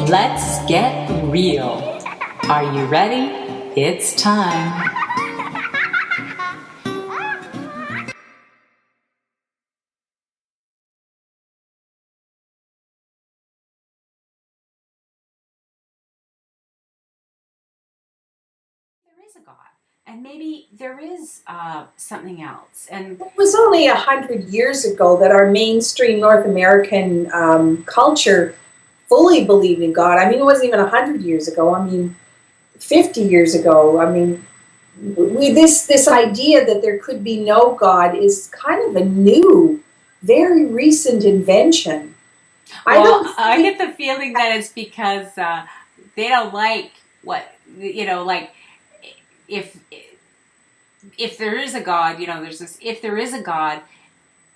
Let's get real. Are you ready? It's time. There is a God, and maybe there is something else. And it was only 100 years ago that our mainstream North American culture fully believed in God. I mean, it wasn't even 100 years ago. I mean, 50 years ago. I mean, this idea that there could be no God is kind of a new, very recent invention. Well, I get the feeling that it's because they don't like what, like if there is a God, there's this, if there is a God,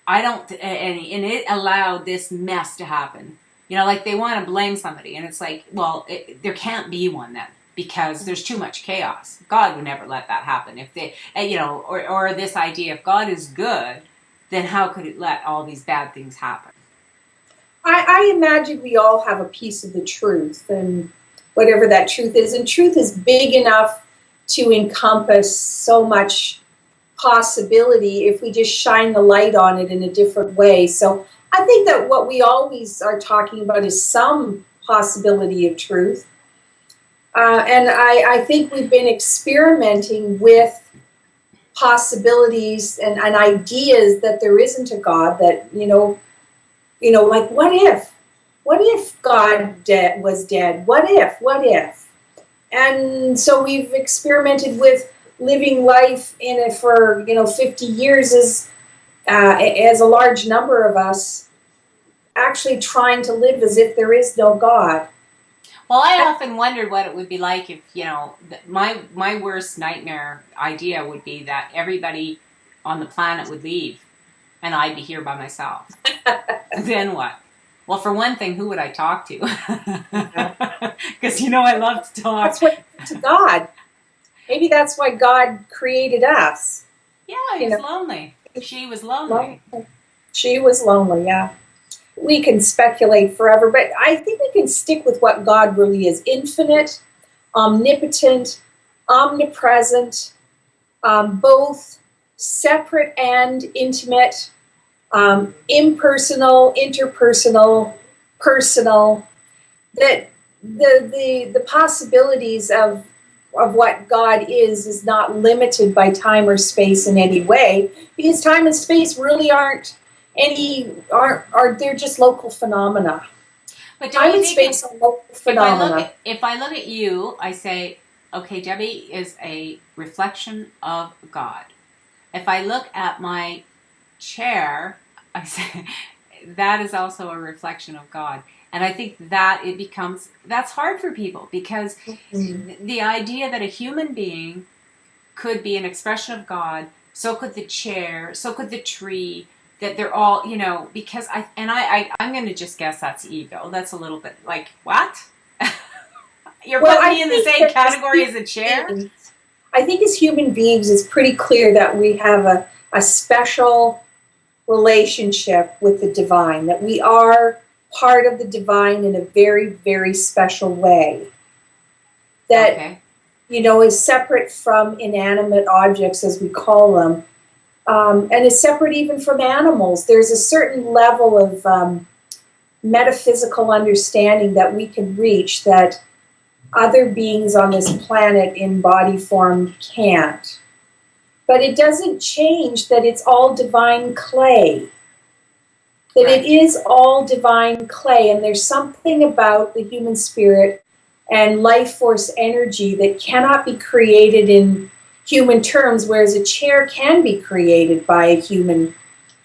I don't, and it allowed this mess to happen. Like they want to blame somebody, and it's like, well, there can't be one then, because there's too much chaos. God would never let that happen. If they, or this idea, if God is good, then how could it let all these bad things happen? I imagine we all have a piece of the truth, and whatever that truth is, and truth is big enough to encompass so much possibility if we just shine the light on it in a different way. So I think that what we always are talking about is some possibility of truth. And I think we've been experimenting with possibilities and ideas that there isn't a God, that, like what if God was dead? What if? And so we've experimented with living life in it for, 50 years as a large number of us actually trying to live as if there is no God. Well, I often wondered what it would be like if, my worst nightmare idea would be that everybody on the planet would leave and I'd be here by myself. Then what? Well, for one thing, who would I talk to? Because, I love to talk. That's what to God. Maybe that's why God created us. Yeah, he's lonely. She was lonely. She was lonely, yeah. We can speculate forever, but I think we can stick with what God really is: infinite, omnipotent, omnipresent, both separate and intimate, impersonal, interpersonal, personal. That the possibilities of what God is not limited by time or space in any way, because time and space really aren't they're just local phenomena. But time and space are local phenomena. If I look at you, I say, okay, Debbi is a reflection of God. If I look at my chair, I say that is also a reflection of God. And I think that that's hard for people, because the idea that a human being could be an expression of God, so could the chair, so could the tree, that they're all, because I'm going to just guess that's ego. That's a little bit like, what? You're putting me in the same category as a chair? I think as human beings, it's pretty clear that we have a special relationship with the divine, that we are part of the divine in a very, very special way. That, is separate from inanimate objects, as we call them, and is separate even from animals. There's a certain level of metaphysical understanding that we can reach that other beings on this planet in body form can't. But it doesn't change that it's all divine clay. That Right. it is all divine clay, and there's something about the human spirit and life force energy that cannot be created in human terms, whereas a chair can be created by a human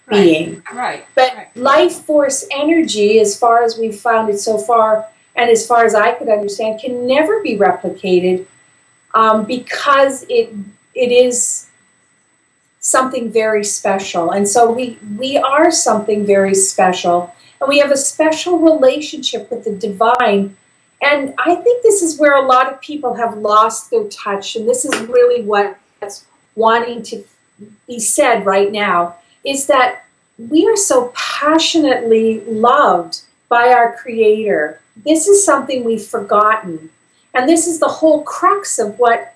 being. Right. But Right. life force energy, as far as we've found it so far, and as far as I could understand, can never be replicated because it is something very special. And so we are something very special. And we have a special relationship with the divine. And I think this is where a lot of people have lost their touch. And this is really what's wanting to be said right now, is that we are so passionately loved by our Creator. This is something we've forgotten. And this is the whole crux of what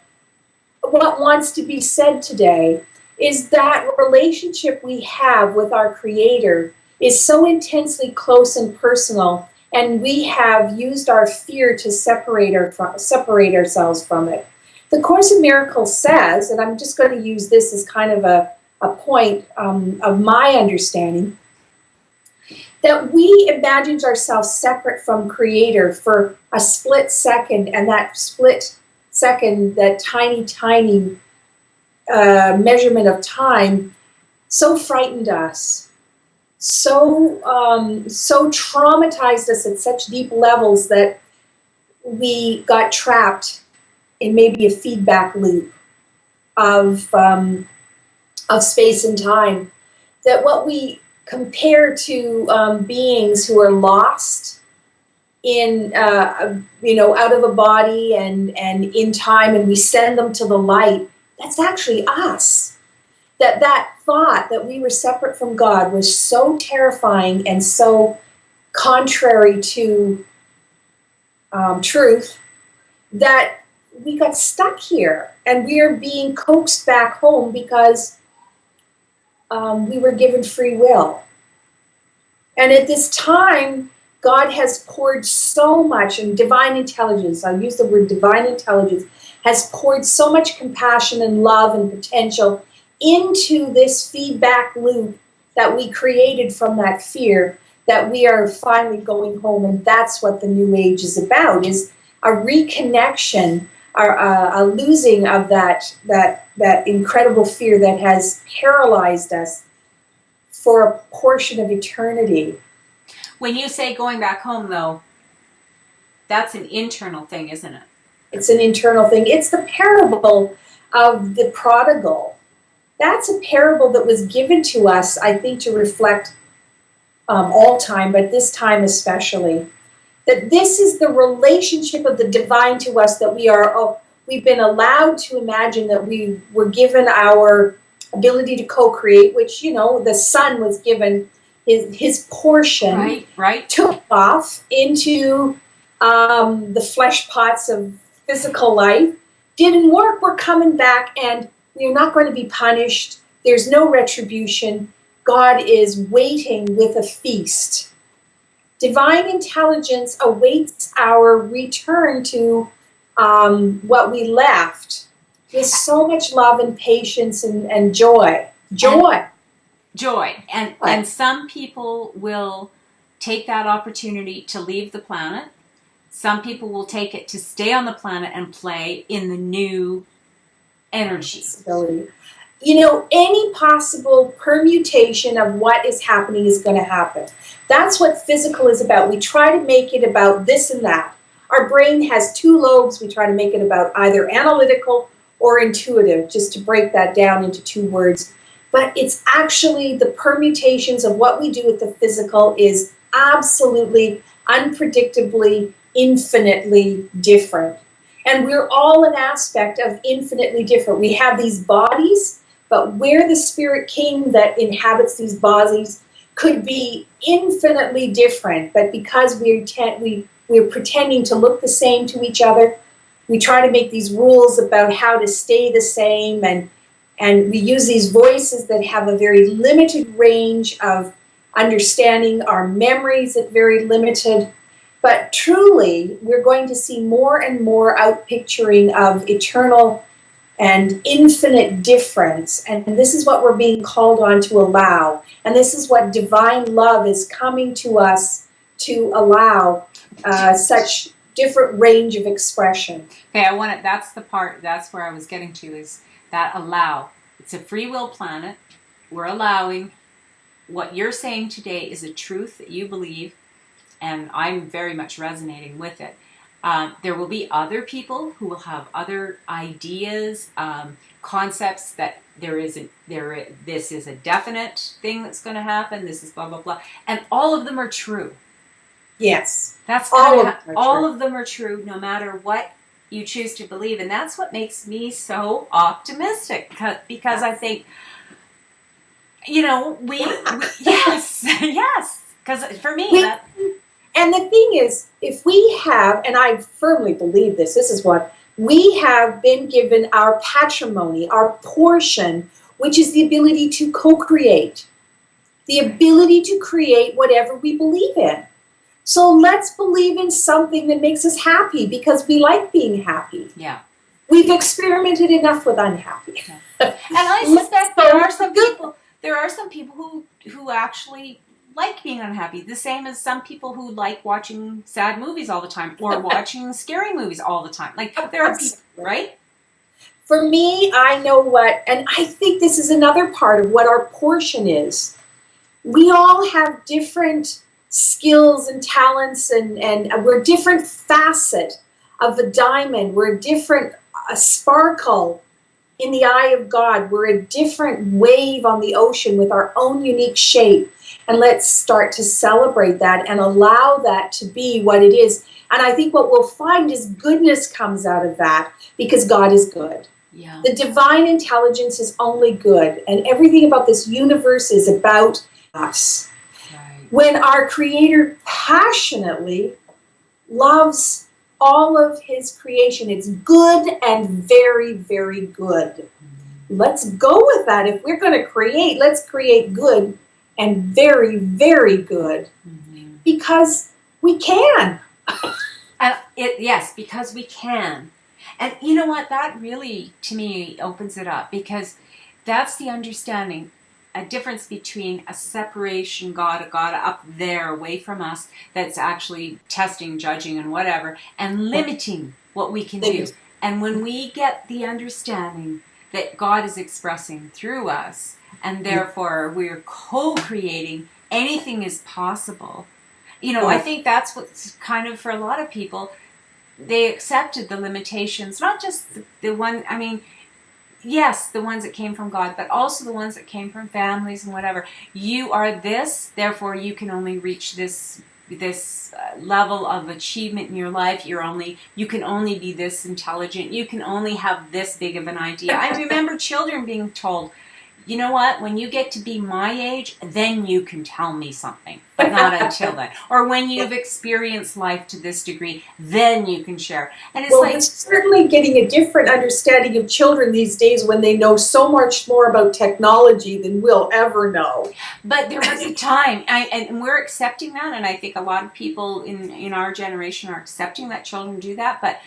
wants to be said today, is that relationship we have with our Creator is so intensely close and personal, and we have used our fear to separate ourselves from it. The Course in Miracles says, and I'm just going to use this as kind of a point of my understanding, that we imagined ourselves separate from Creator for a split second, and that split second, that tiny measurement of time, so frightened us, so traumatized us at such deep levels that we got trapped in maybe a feedback loop of space and time. That what we compare to beings who are lost in out of a body and in time, and we send them to the light. That's actually us. That thought that we were separate from God was so terrifying and so contrary to truth that we got stuck here, and we are being coaxed back home because we were given free will. And at this time, God has poured so much, and divine intelligence, I'll use the word divine intelligence, has poured so much compassion and love and potential into this feedback loop that we created from that fear, that we are finally going home. And that's what the New Age is about, is a reconnection, a losing of that incredible fear that has paralyzed us for a portion of eternity. When you say going back home, though, that's an internal thing, isn't it? It's an internal thing. It's the parable of the prodigal. That's a parable that was given to us, I think, to reflect all time, but this time especially. That this is the relationship of the divine to us, that we've been allowed to imagine, that we were given our ability to co-create, which, the Son was given his portion, right. took off into the flesh pots of physical life, didn't work. We're coming back, and we're not going to be punished. There's no retribution. God is waiting with a feast. Divine intelligence awaits our return to what we left with so much love and patience and joy. And some people will take that opportunity to leave the planet. Some people will take it to stay on the planet and play in the new energy. Any possible permutation of what is happening is going to happen. That's what physical is about. We try to make it about this and that. Our brain has two lobes. We try to make it about either analytical or intuitive, just to break that down into two words. But it's actually the permutations of what we do with the physical is absolutely, unpredictably, infinitely different. And we're all an aspect of infinitely different. We have these bodies, but where the spirit came that inhabits these bodies could be infinitely different. But because we're pretending to look the same to each other, we try to make these rules about how to stay the same, and we use these voices that have a very limited range of understanding, our memories are very limited, But truly, we're going to see more and more outpicturing of eternal and infinite difference. And this is what we're being called on to allow. And this is what divine love is coming to us to allow, such different range of expression. Okay, that's the part, that's where I was getting to, is that allow. It's a free will planet. We're allowing. What you're saying today is a truth that you believe, and I'm very much resonating with it. There will be other people who will have other ideas, concepts that this is a definite thing that's going to happen. This is blah blah blah, and all of them are true. Yes, That's all of them are true, no matter what you choose to believe, and that's what makes me so optimistic. Because I think, we yes, yes. Because for me, and the thing is, if we have, and I firmly believe this is what we have been given, our patrimony, our portion, which is the ability to co-create, the ability to create whatever we believe in. So let's believe in something that makes us happy, because we like being happy. Yeah. We've experimented enough with unhappy. Yeah. And I suspect there are some people who actually like being unhappy, the same as some people who like watching sad movies all the time, or watching scary movies all the time. Like, there are people, right? For me, I know what, and I think this is another part of what our portion is. We all have different skills and talents, and we're a different facet of the diamond. We're a sparkle in the eye of God. We're a different wave on the ocean with our own unique shape. And let's start to celebrate that and allow that to be what it is. And I think what we'll find is goodness comes out of that, because God is good. Yeah. The divine intelligence is only good. And everything about this universe is about us. Right. When our Creator passionately loves all of his creation, it's good and very, very good. Mm-hmm. Let's go with that. If we're going to create, let's create good and very, very good. Mm-hmm. Because we can. Yes, because we can. And you know what? That really, to me, opens it up, because that's the understanding, a difference between a separation God, a God up there away from us that's actually testing, judging, and whatever, and limiting what we can do. And when we get the understanding that God is expressing through us, and therefore we're co-creating, anything is possible. I think that's what's kind of, for a lot of people, they accepted the limitations, not just the one, yes, the ones that came from God, but also the ones that came from families and whatever. You are this, therefore you can only reach this level of achievement in your life. You can only be this intelligent. You can only have this big of an idea. I remember children being told, you know what, when you get to be my age, then you can tell me something, but not until then. Or when you've experienced life to this degree, then you can share. And it's it's certainly getting a different understanding of children these days, when they know so much more about technology than we'll ever know. But there was a time, and we're accepting that, and I think a lot of people in our generation are accepting that children do that, but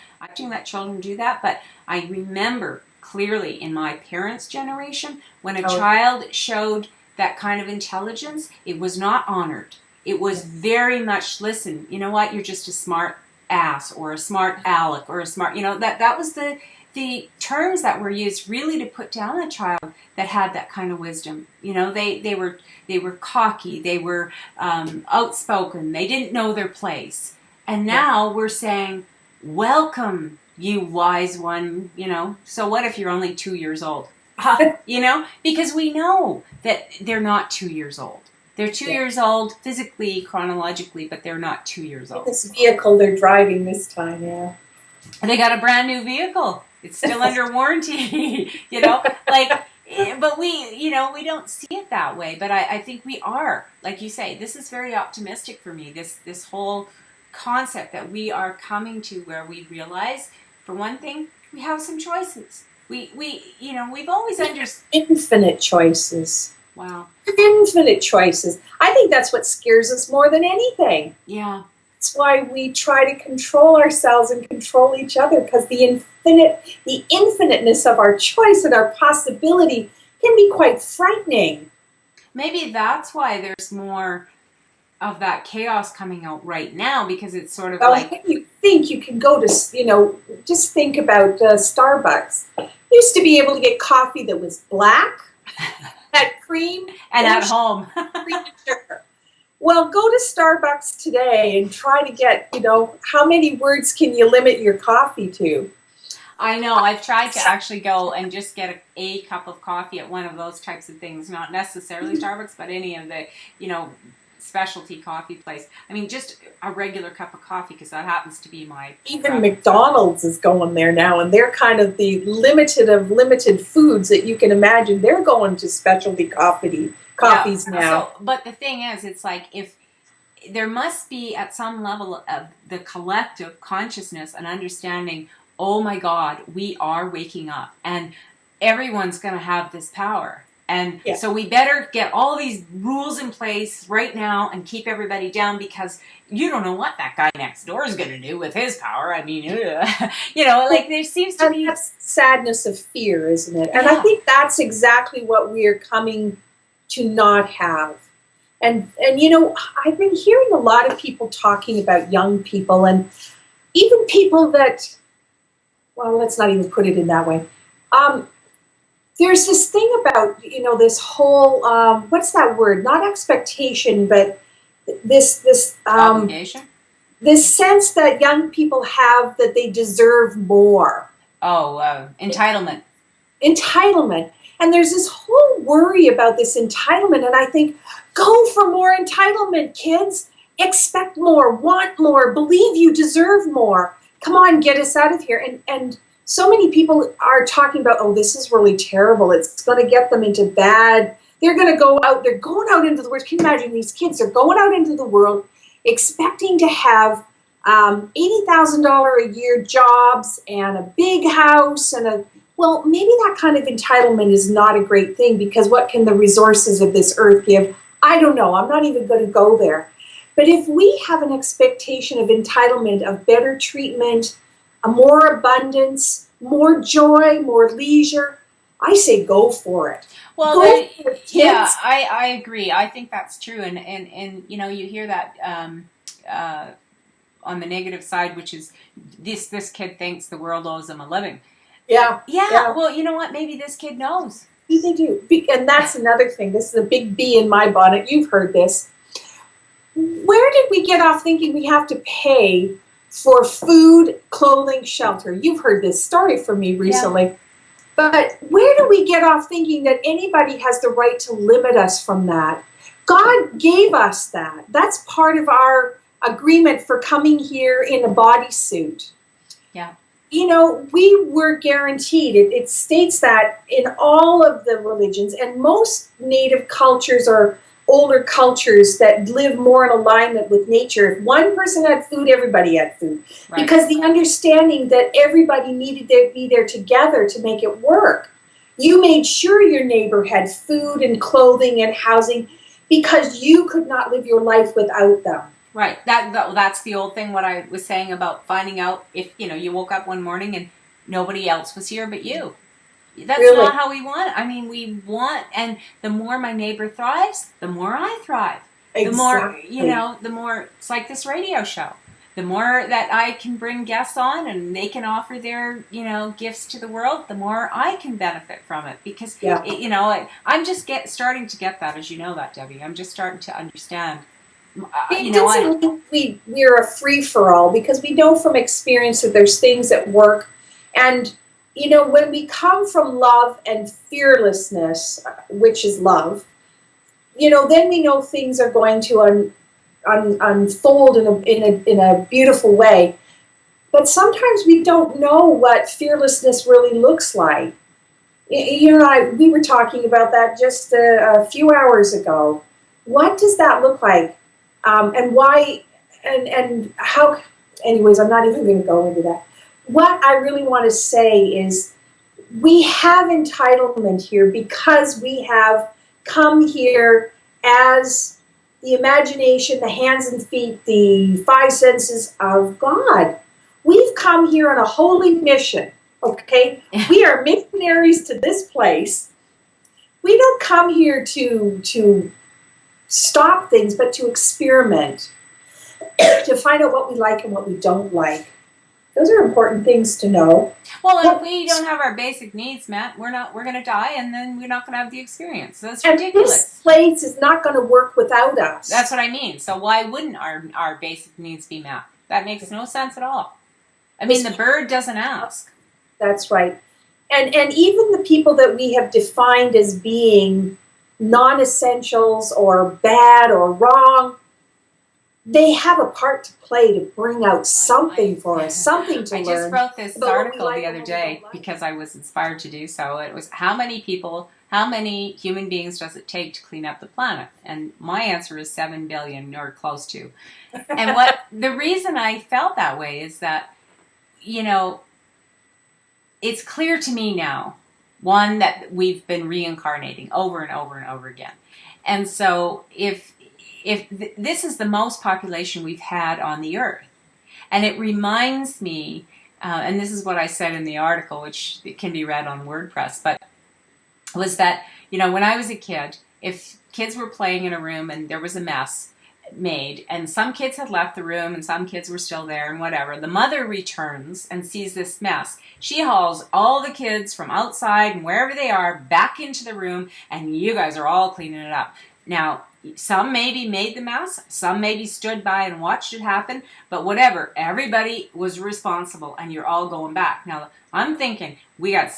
I remember clearly in my parents' generation, when a child showed that kind of intelligence, it was not honored. It was very much, listen, you know what, you're just a smart ass, or a smart aleck, or a smart, that was the terms that were used really to put down a child that had that kind of wisdom. They were cocky, they were outspoken, they didn't know their place. And now we're saying, welcome, you wise one, so what if you're only 2 years old? Because we know that they're not 2 years old. They're 2 years old physically, chronologically, but they're not 2 years old. This vehicle they're driving this time, yeah. And they got a brand new vehicle. It's still under warranty, but we don't see it that way. But I think we are, like you say, this is very optimistic for me, this whole concept that we are coming to where we realize, for one thing, we have some choices. We've always understood infinite choices. Wow. Infinite choices. I think that's what scares us more than anything. Yeah. that's why we try to control ourselves and control each other, because the infiniteness of our choice and our possibility can be quite frightening. Maybe that's why there's more of that chaos coming out right now, because it's sort of like, when you think you can go to, just think about Starbucks. Used to be able to get coffee that was black, had cream, and at home. Cream and sugar. Well, go to Starbucks today and try to get, how many words can you limit your coffee to? I know. I've tried to actually go and just get a cup of coffee at one of those types of things, not necessarily Starbucks, but any of the, specialty coffee place. I mean, just a regular cup of coffee, because that happens to be my... Even McDonald's is going there now, and they're kind of the limited of limited foods that you can imagine. They're going to specialty coffees now. But the thing is, it's like, if there must be at some level of the collective consciousness and understanding, oh my God, we are waking up, and everyone's going to have this power. And so we better get all these rules in place right now and keep everybody down, because you don't know what that guy next door is going to do with his power. I mean, like there seems to be... That's sadness of fear, isn't it? And I think that's exactly what we are coming to not have. And I've been hearing a lot of people talking about young people, and even people that, well, let's not even put it in that way. There's this thing about, this whole, what's that word? Not expectation, but this obligation? This sense that young people have that they deserve more. Oh, entitlement. Entitlement. And there's this whole worry about this entitlement. And I think, go for more entitlement, kids. Expect more, want more, believe you deserve more. Come on, get us out of here. And so many people are talking about, oh, this is really terrible. It's going to get them into bad. They're going to go out. They're going out into the world. Can you imagine these kids? They're going out into the world expecting to have $80,000 a year jobs and a big house well, maybe that kind of entitlement is not a great thing, because what can the resources of this earth give? I don't know. I'm not even going to go there. But if we have an expectation of entitlement, of better treatment, a more abundance, more joy, more leisure, I say go for it. Well, go for it, yeah, I agree. I think that's true. And you hear that on the negative side, which is this kid thinks the world owes him a living. Yeah. Well, you know what? Maybe this kid knows. They do. And that's another thing. This is a big bee in my bonnet. You've heard this. Where did we get off thinking we have to pay for food, clothing, shelter? You've heard this story from me recently. Yeah. But where do we get off thinking that anybody has the right to limit us from that? God gave us that. That's part of our agreement for coming here in a bodysuit. Yeah. We were guaranteed. It states that in all of the religions, and most native cultures or older cultures that live more in alignment with nature. If one person had food, everybody had food. Right. Because the understanding that everybody needed to be there together to make it work. You made sure your neighbor had food and clothing and housing because you could not live your life without them. Right. That's the old thing, what I was saying about finding out if, you woke up one morning and nobody else was here but you. That's really not how we want. I mean, we want, and the more my neighbor thrives, the more I thrive. Exactly. The more, the more, it's like this radio show. The more that I can bring guests on and they can offer their, gifts to the world, the more I can benefit from it. Because, I'm just starting to get that, as you know that, Debbie. I'm just starting to understand. It doesn't mean we're a free-for-all, because we know from experience that there's things that work. And when we come from love and fearlessness, which is love, then we know things are going to unfold in a beautiful way. But sometimes we don't know what fearlessness really looks like. We were talking about that just a few hours ago. What does that look like? And why? And how? Anyways, I'm not even going to go into that. What I really want to say is we have entitlement here because we have come here as the imagination, the hands and feet, the five senses of God. We've come here on a holy mission, okay? We are missionaries to this place. We don't come here to stop things, but to experiment, to find out what we like and what we don't like. Those are important things to know. Well, and if we don't have our basic needs met, we're going to die, and then we're not going to have the experience. So that's ridiculous. And this place is not going to work without us. That's what I mean. So why wouldn't our basic needs be met? That makes no sense at all. I mean, the bird doesn't ask. That's right. And even the people that we have defined as being non-essentials or bad or wrong, they have a part to play to bring out something for us, something to learn. I just wrote this article the other day because I was inspired to do so. It was how many human beings does it take to clean up the planet? And my answer is 7 billion or close to. And the reason I felt that way is that, you know, it's clear to me now, one, that we've been reincarnating over and over and over again. And so if this is the most population we've had on the earth, and it reminds me, and this is what I said in the article, which it can be read on WordPress, but was that, you know, when I was a kid, if kids were playing in a room and there was a mess made, and some kids had left the room and some kids were still there and whatever, the mother returns and sees this mess. She hauls all the kids from outside and wherever they are back into the room, and you guys are all cleaning it up. Now, some maybe made the mess, some maybe stood by and watched it happen, but whatever, everybody was responsible, and you're all going back. Now, I'm thinking, we got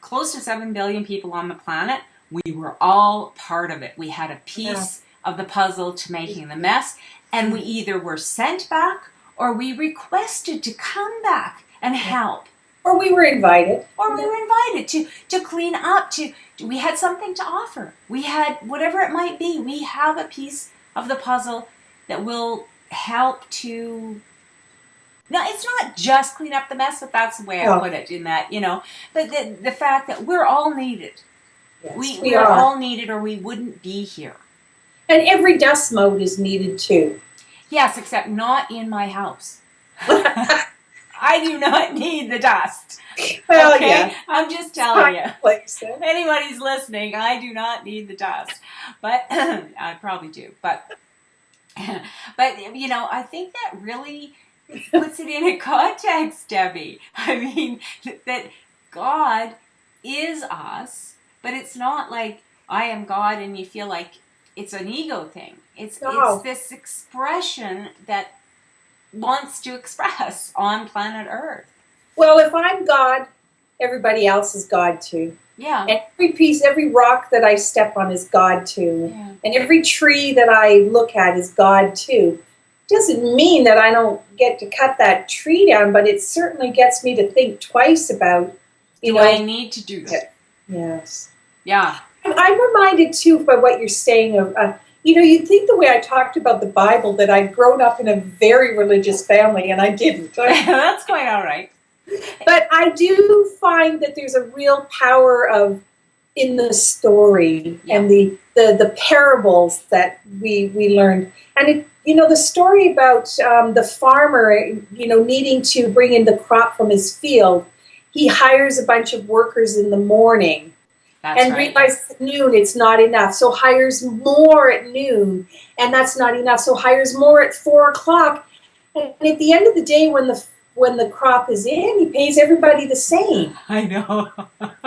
close to 7 billion people on the planet. We were all part of it. We had a piece of the puzzle to making the mess, and we either were sent back or we requested to come back and help. Or we were invited. Or we were invited to clean up, we had something to offer. We had, whatever it might be, we have a piece of the puzzle that will help to, now it's not just clean up the mess, but that's the way I put it in that, you know, but the fact that we're all needed. Yes, we are all needed, or we wouldn't be here. And every dust mote is needed too. Yes, except not in my house. I do not need the dust. Well, okay? yeah. I'm just telling you. If anybody's listening, I do not need the dust. But I probably do. But you know, I think that really puts it in a context, Debbie. I mean, that God is us, but it's not like I am God and you feel like it's an ego thing. It's this expression that wants to express on planet Earth. Well, if I'm God, everybody else is God too. Yeah. And every rock that I step on is God too. Yeah. And every tree that I look at is God too. Doesn't mean that I don't get to cut that tree down, but it certainly gets me to think twice about, do I need to do that? Yes. Yeah. I'm reminded too by what you're saying of, you know, you'd think the way I talked about the Bible that I'd grown up in a very religious family, and I didn't. That's quite all right. But I do find that there's a real power in the story and the parables that we learned. And you know, the story about the farmer, you know, needing to bring in the crop from his field, he hires a bunch of workers in the morning. That's and right. realizes at noon it's not enough, so hires more at noon, and that's not enough, so hires more at 4 o'clock. And at the end of the day, when the crop is in, he pays everybody the same. I know.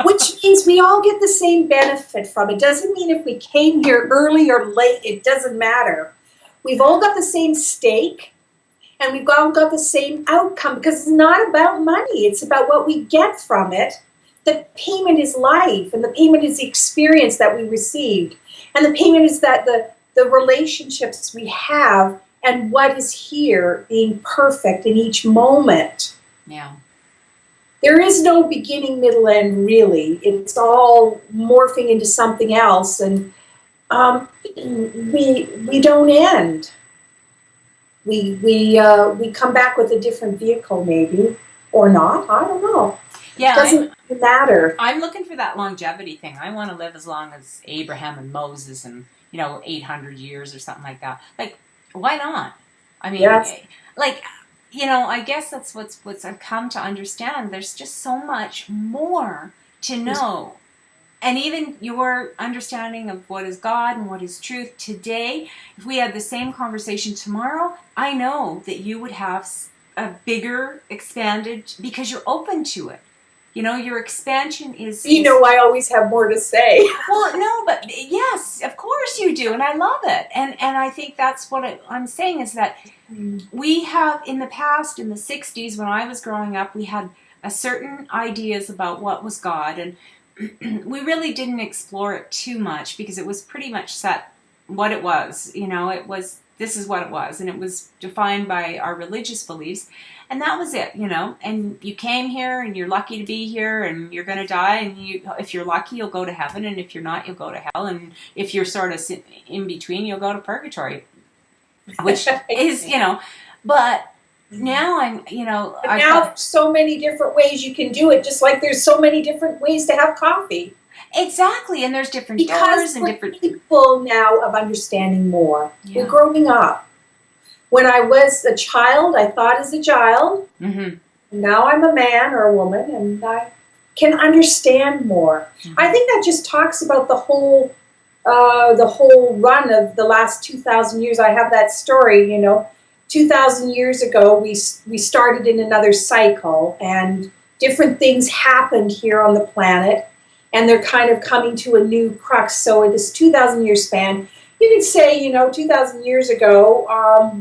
Which means we all get the same benefit from it. Doesn't mean if we came here early or late, it doesn't matter. We've all got the same stake, and we've all got the same outcome, because it's not about money. It's about what we get from it. The payment is life, and the payment is the experience that we received. And the payment is that the relationships we have and what is here being perfect in each moment. Yeah. There is no beginning, middle, end, really. It's all morphing into something else, and we don't end. We come back with a different vehicle, maybe, or not. I don't know. Yeah, it doesn't matter. I'm looking for that longevity thing. I want to live as long as Abraham and Moses and 800 years or something like that. Like, why not? I mean, Yes. like, I guess that's what's I've come to understand. There's just so much more to know. And even your understanding of what is God and what is truth today, if we had the same conversation tomorrow, I know that you would have a bigger, expanded, because you're open to it. Your expansion is... I always have more to say. Well, no, but yes, of course you do, and I love it. And I think that's what I'm saying is that we have, in the past, in the 60s, when I was growing up, we had a certain ideas about what was God, and we really didn't explore it too much because it was pretty much set what it was. This is what it was, and it was defined by our religious beliefs, and that was it. And you came here, and you're lucky to be here, and you're going to die, and if you're lucky, you'll go to heaven, and if you're not, you'll go to hell, and if you're sort of in between, you'll go to purgatory, which is, but now Now so many different ways you can do it, just like there's so many different ways to have coffee. Exactly, and there's different because doors and different people now of understanding more. Yeah. We're growing up. When I was a child, I thought as a child. Mm-hmm. Now I'm a man or a woman, and I can understand more. Mm-hmm. I think that just talks about the whole run of the last 2,000 years. I have that story, 2,000 years ago, we started in another cycle, and different things happened here on the planet, and they're kind of coming to a new crux. So in this 2,000-year span, you could say, 2,000 years ago,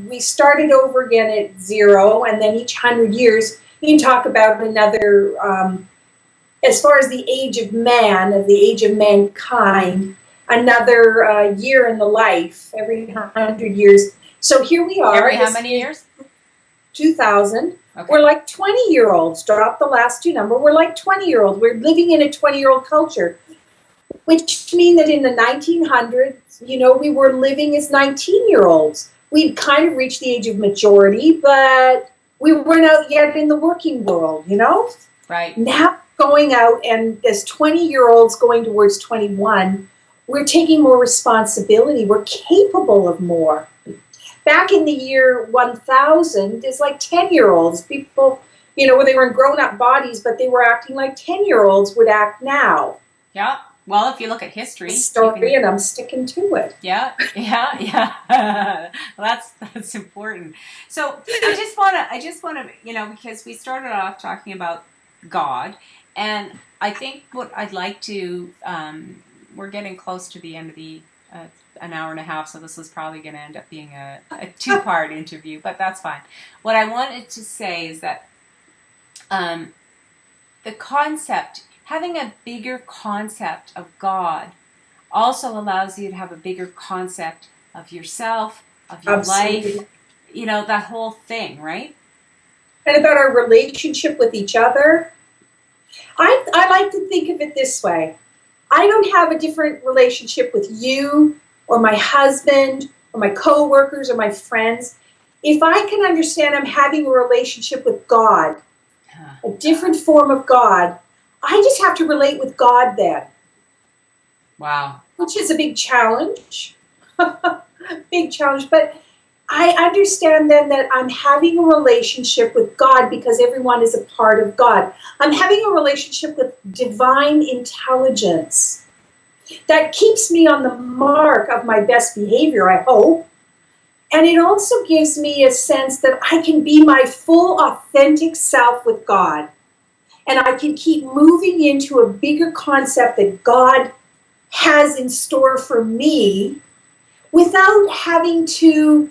we started over again at zero, and then each 100 years, you can talk about another, as far as the age of man, of the age of mankind, another year in the life, every 100 years. So here we are. Every how many years? 2,000. Okay. We're like 20-year-olds. Drop the last two numbers. We're like 20-year-olds. We're living in a 20-year-old culture, which means that in the 1900s, we were living as 19-year-olds. We'd kind of reached the age of majority, but we weren't out yet in the working world, Right. Now going out, and as 20-year-olds going towards 21, we're taking more responsibility. We're capable of more. Back in the year 1000, there's like 10-year-olds. People, where they were in grown-up bodies, but they were acting like 10-year-olds would act now. Yeah. Well, if you look at history, and I'm sticking to it. Yeah. Well, that's important. So I just want to, because we started off talking about God, and I think what I'd like to, we're getting close to the end of the an hour and a half, so this is probably going to end up being a two-part interview, but that's fine. What I wanted to say is that the concept, having a bigger concept of God also allows you to have a bigger concept of yourself, of your Absolutely. life, that whole thing, right? And about our relationship with each other. I like to think of it this way. I don't have a different relationship with you or my husband or my co-workers or my friends. If I can understand I'm having a relationship with God, a different form of God, I just have to relate with God then. Wow. Which is a big challenge. Big challenge. But I understand then that I'm having a relationship with God because everyone is a part of God. I'm having a relationship with divine intelligence that keeps me on the mark of my best behavior, I hope. And it also gives me a sense that I can be my full, authentic self with God. And I can keep moving into a bigger concept that God has in store for me without having to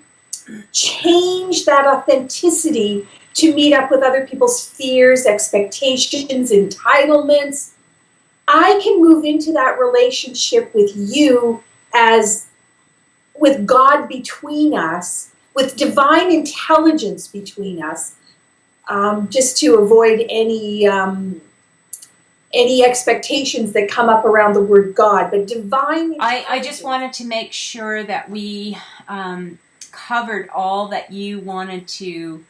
change that authenticity to meet up with other people's fears, expectations, entitlements. I can move into that relationship with you as with God between us, with divine intelligence between us, just to avoid any expectations that come up around the word God. But divine intelligence. I just wanted to make sure that we covered all that you wanted to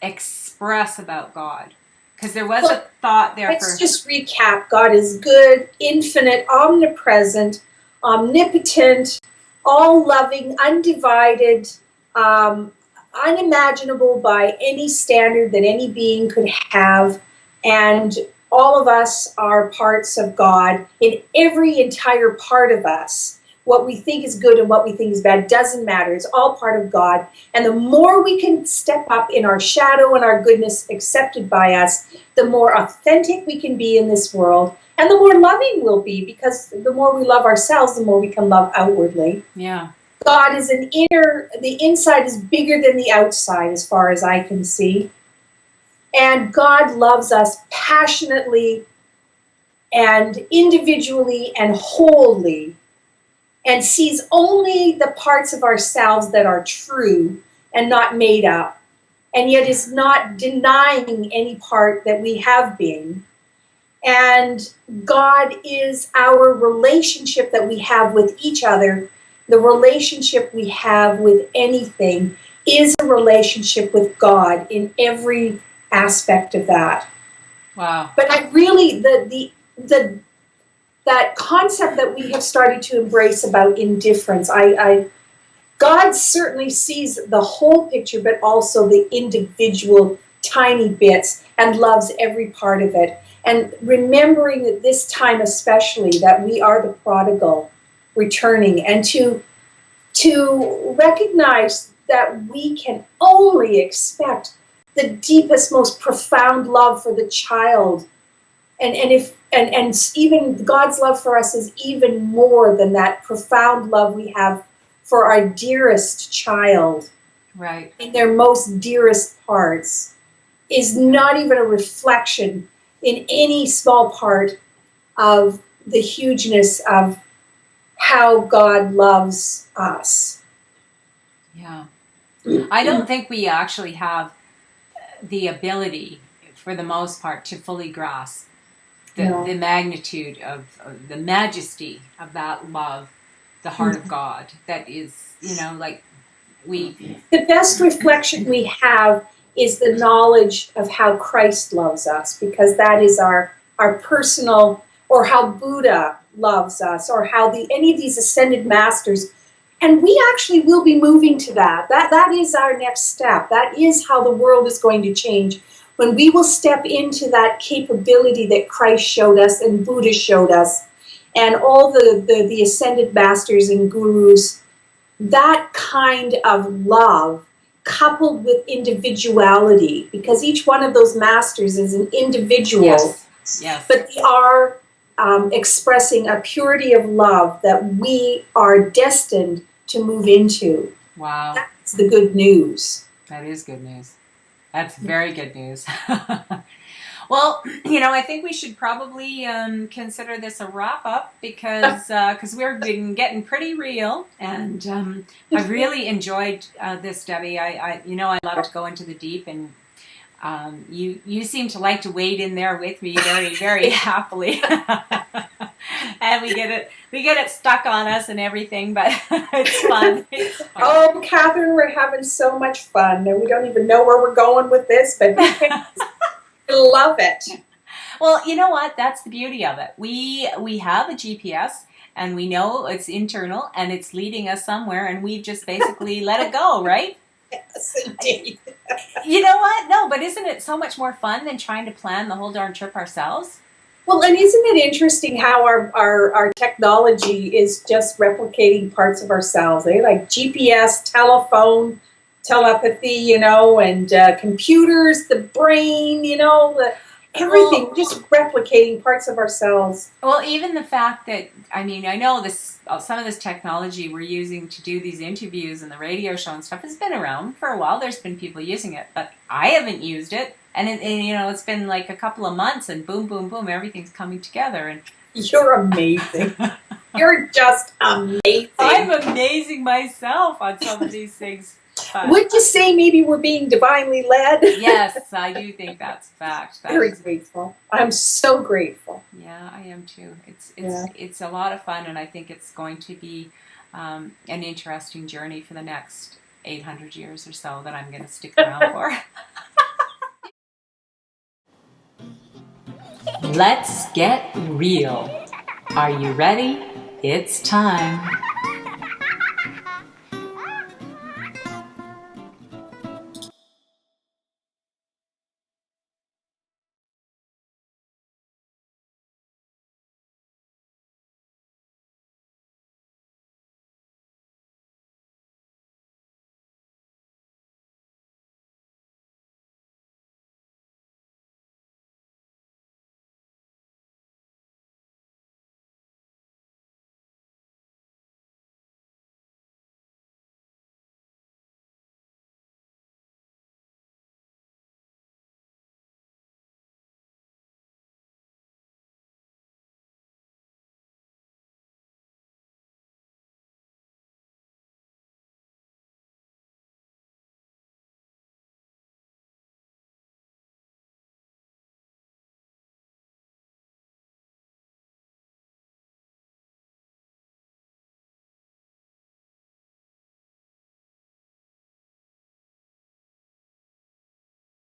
express about God. Because there was a thought there. Let's just recap. God is good, infinite, omnipresent, omnipotent, all loving, undivided, unimaginable by any standard that any being could have. And all of us are parts of God in every entire part of us. What we think is good and what we think is bad doesn't matter. It's all part of God. And the more we can step up in our shadow and our goodness accepted by us, the more authentic we can be in this world, and the more loving we'll be, because the more we love ourselves, the more we can love outwardly. Yeah. God is the inside is bigger than the outside as far as I can see. And God loves us passionately and individually and wholly, and sees only the parts of ourselves that are true and not made up, and yet is not denying any part that we have been. And God is our relationship that we have with each other. The relationship we have with anything is a relationship with God in every aspect of that. Wow. But I really, that concept that we have started to embrace about indifference, God certainly sees the whole picture, but also the individual tiny bits, and loves every part of it. And remembering at this time especially that we are the prodigal returning, and to recognize that we can only expect the deepest, most profound love for the child. And even God's love for us is even more than that profound love we have for our dearest child. Right. In their most dearest parts, is not even a reflection in any small part of the hugeness of how God loves us. Yeah. I don't think we actually have the ability, for the most part, to fully grasp the magnitude of the majesty of that love, the heart of God. That is, like we. The best reflection we have is the knowledge of how Christ loves us, because that is our personal, or how Buddha loves us, or how any of these ascended masters. And we actually will be moving to that. That is our next step. That is how the world is going to change, when we will step into that capability that Christ showed us and Buddha showed us, and all the ascended masters and gurus. That kind of love coupled with individuality, because each one of those masters is an individual. Yes. Yes. But they are expressing a purity of love that we are destined to move into. Wow. That's the good news. That is good news. That's very good news. Well, I think we should probably consider this a wrap up, because we've been getting pretty real, and I've really enjoyed this, Debbie. I love to go into the deep, and you seem to like to wade in there with me very, very happily. And we get it stuck on us and everything, but it's fun. Oh, Catherine, we're having so much fun, and we don't even know where we're going with this, but I love it. Well, you know what? That's the beauty of it. We have a GPS, and we know it's internal, and it's leading us somewhere, and we just basically let it go, right? Yes, indeed. You know what? No, but isn't it so much more fun than trying to plan the whole darn trip ourselves? Well, and isn't it interesting how our technology is just replicating parts of ourselves, eh? Like GPS, telephone, telepathy, and computers, the brain, everything, just replicating parts of ourselves. Well, even the fact that, I know some of this technology we're using to do these interviews and the radio show and stuff has been around for a while. There's been people using it, but I haven't used it. And it's been like a couple of months, and boom, boom, boom, everything's coming together. And you're amazing. You're just amazing. I'm amazing myself on some of these things. Would you say maybe we're being divinely led? Yes, I do think that's a fact. Very grateful. I'm so grateful. Yeah, I am too. It's a lot of fun, and I think it's going to be an interesting journey for the next 800 years or so that I'm going to stick around for. Let's get real. Are you ready? It's time.